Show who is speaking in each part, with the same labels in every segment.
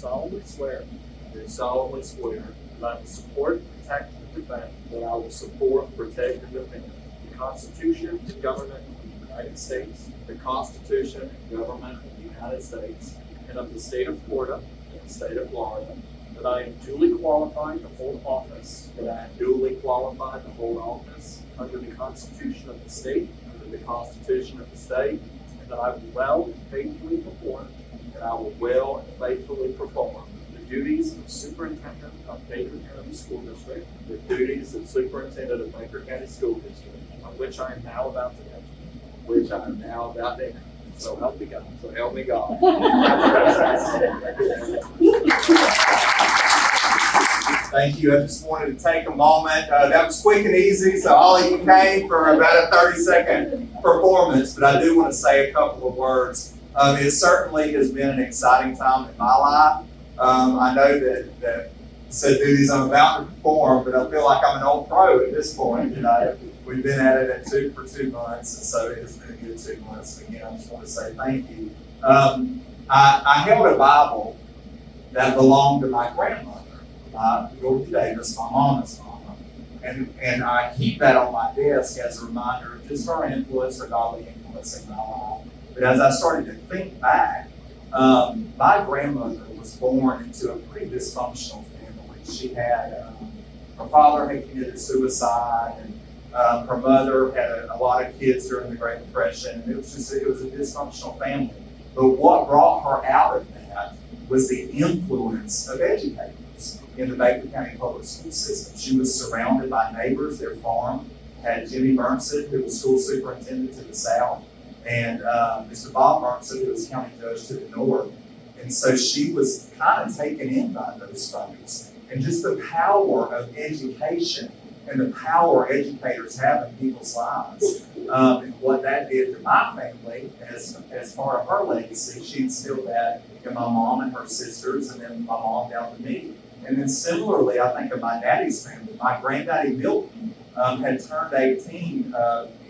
Speaker 1: solemnly swear that I will support, protect, and defend the Constitution and government of the United States and of the state of Florida, that I am duly qualified to hold office under the Constitution of the state, and that I will well and faithfully perform the duties of Superintendent of Baker County School District, on which I am now about to enter. So help me God.
Speaker 2: So help me God. Thank you. I just wanted to take a moment. That was quick and easy, so all of you came for about a 30-second performance, but I do want to say a couple of words. It certainly has been an exciting time in my life. I know that said duties I'm about to perform, but I feel like I'm an old pro at this point. We've been at it for 2 months, and so it has been a good 2 months. And again, I just want to say thank you. I held a Bible that belonged to my grandmother, Dorothy Davis, my mama's mama, and I keep that on my desk as a reminder of just her influence, her godly influence in my life. But as I started to think back, my grandmother was born into a pretty dysfunctional family. She had her father had committed suicide, and her mother had a lot of kids during the Great Depression, and it was a dysfunctional family. But what brought her out of that was the influence of educators in the Baker County Public School System. She was surrounded by neighbors. Their farm had Jimmy Burnson, who was school superintendent to the south, and Mr. Bob Burnson, who was county judge to the north. And so she was kind of taken in by those folks. And just the power of education and the power educators have in people's lives. And what that did to my family as part of her legacy, she instilled that in my mom and her sisters, and then my mom down to me. And then similarly, I think of my daddy's family. My granddaddy Milton had turned 18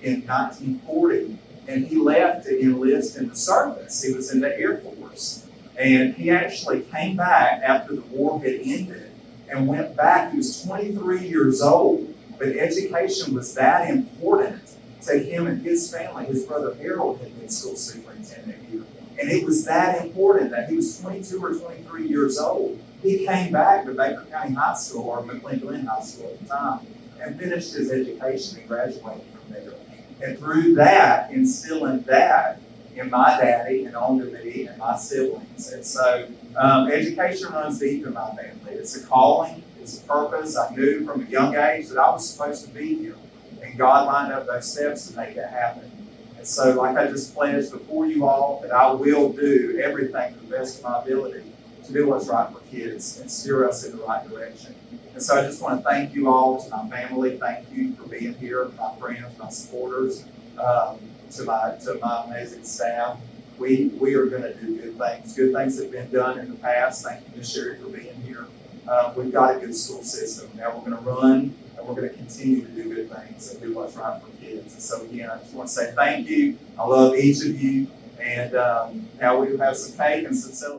Speaker 2: in 1940, and he left to enlist in the service. He was in the Air Force. And he actually came back after the war had ended and went back. He was 23 years old, but education was that important to him and his family. His brother Harold had been school superintendent here. And it was that important that he was 22 or 23 years old. He came back to Baker County High School, or McLean Glen High School at the time, and finished his education and graduated from there. And through that, instilling that in my daddy and on to me and my siblings. And so education runs deep in my family. It's a calling, it's a purpose. I knew from a young age that I was supposed to be here. And God lined up those steps to make it happen. And so, like I just pledged before you all, that I will do everything to the best of my ability to do what's right for kids and steer us in the right direction. And so I just want to thank you all, to my family. Thank you for being here, my friends, my supporters, to my amazing staff. We are going to do good things. Good things have been done in the past. Thank you, Ms. Sherry, for being here. We've got a good school system. Now we're going to run, and we're going to continue to do good things and do what's right for kids. And so again, I just want to say thank you. I love each of you. And now we have some cake and some celebration.